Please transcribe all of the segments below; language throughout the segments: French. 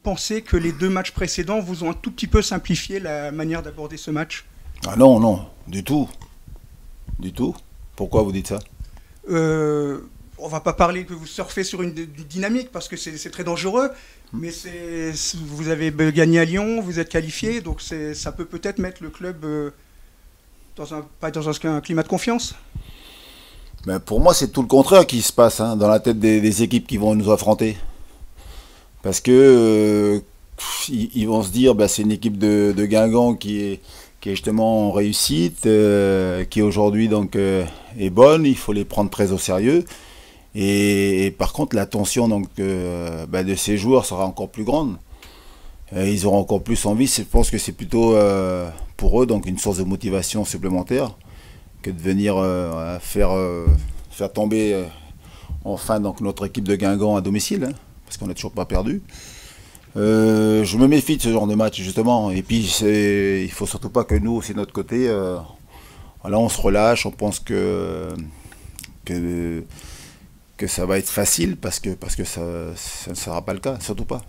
pensez que les deux matchs précédents vous ont un tout petit peu simplifié la manière d'aborder ce match? Ah non, non, du tout. Du tout. Pourquoi vous dites ça? On va pas parler que vous surfez sur une dynamique parce que c'est très dangereux, mais vous avez gagné à Lyon, vous êtes qualifié, donc ça peut peut-être mettre le club pas dans un climat de confiance. Ben, pour moi, c'est tout le contraire qui se passe hein, dans la tête des équipes qui vont nous affronter. Parce que ils vont se dire, bah, c'est une équipe de Guingamp qui est justement en réussite, qui aujourd'hui donc est bonne. Il faut les prendre très au sérieux. Et par contre, la tension donc bah, de ces joueurs sera encore plus grande. Ils auront encore plus envie. Je pense que c'est plutôt pour eux donc une source de motivation supplémentaire que de venir faire tomber enfin donc notre équipe de Guingamp à domicile, hein, parce qu'on n'a toujours pas perdu. Je me méfie de ce genre de match justement. Et puis il faut surtout pas que nous, aussi de notre côté, voilà, on se relâche, on pense que, que ça va être facile parce que ça ne sera pas le cas, surtout pas.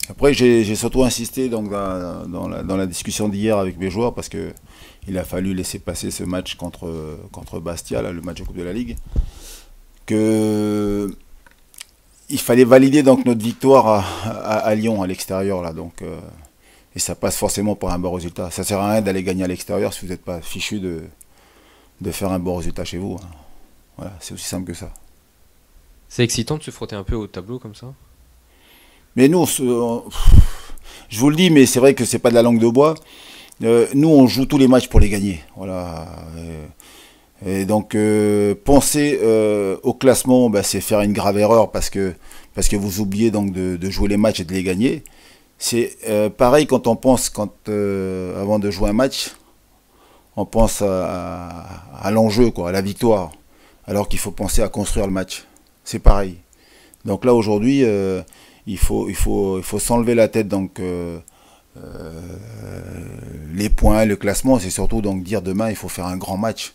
Après, j'ai surtout insisté donc, dans la discussion d'hier avec mes joueurs parce que il a fallu laisser passer ce match contre Bastia, là, le match de Coupe de la Ligue, que il fallait valider donc notre victoire à Lyon, à l'extérieur, là, donc, et ça passe forcément par un bon résultat. Ça sert à rien d'aller gagner à l'extérieur si vous n'êtes pas fichu de faire un bon résultat chez vous, hein. Voilà, c'est aussi simple que ça. C'est excitant de se frotter un peu au tableau comme ça. Mais nous, je vous le dis, mais c'est vrai que c'est pas de la langue de bois. Nous, on joue tous les matchs pour les gagner. Voilà. Et donc, penser au classement, bah, c'est faire une grave erreur parce que vous oubliez donc de jouer les matchs et de les gagner. C'est pareil quand on pense, avant de jouer un match, on pense à l'enjeu, quoi, à la victoire, alors qu'il faut penser à construire le match. C'est pareil. Donc là, aujourd'hui, il faut s'enlever la tête, donc les points, le classement, c'est surtout donc dire demain, il faut faire un grand match.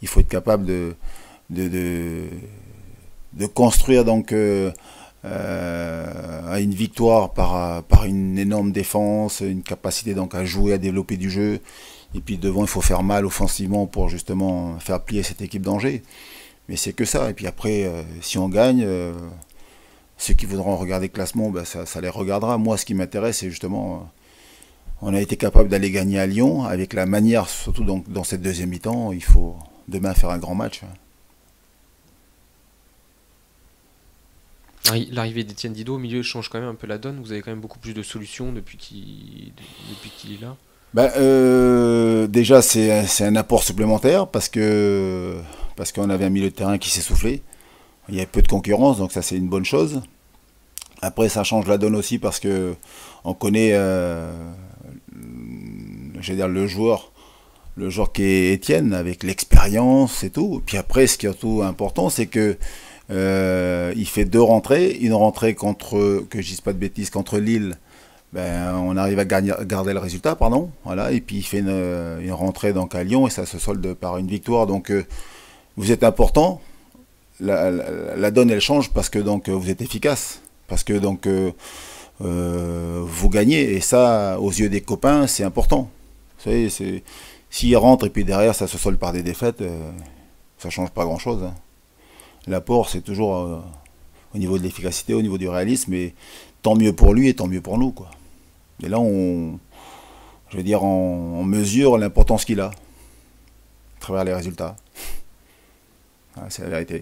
Il faut être capable de, de, de construire donc à une victoire par une énorme défense, une capacité donc à jouer, à développer du jeu. Et puis devant, il faut faire mal offensivement pour justement faire plier cette équipe d'Angers. Mais c'est que ça. Et puis après, si on gagne, ceux qui voudront regarder le classement, ben ça les regardera. Moi, ce qui m'intéresse, c'est justement, on a été capable d'aller gagner à Lyon avec la manière, surtout donc dans cette deuxième mi-temps, il faut demain faire un grand match. L'arrivée d'Étienne Didot au milieu change quand même un peu la donne. Vous avez quand même beaucoup plus de solutions depuis qu'il est là. Ben, déjà, c'est un apport supplémentaire parce qu'on avait un milieu de terrain qui s'est soufflé. Il y a peu de concurrence, donc ça c'est une bonne chose. Après, ça change la donne aussi parce que on connaît, je veux dire, le joueur qui est Étienne avec l'expérience et tout. Puis après, ce qui est surtout important, c'est que il fait deux rentrées, une rentrée contre, que je dise pas de bêtises, contre Lille. Ben, on arrive à garder le résultat, pardon. Voilà, et puis il fait une rentrée donc à Lyon et ça se solde par une victoire. Donc vous êtes important. La donne elle change parce que donc vous êtes efficace, parce que donc vous gagnez et ça aux yeux des copains c'est important. Vous savez, s'ils rentrent et puis derrière ça se solde par des défaites, ça change pas grand chose, hein. L'apport c'est toujours au niveau de l'efficacité, au niveau du réalisme, et tant mieux pour lui et tant mieux pour nous, quoi. Et là je veux dire on mesure l'importance qu'il a à travers les résultats. Voilà, c'est la vérité.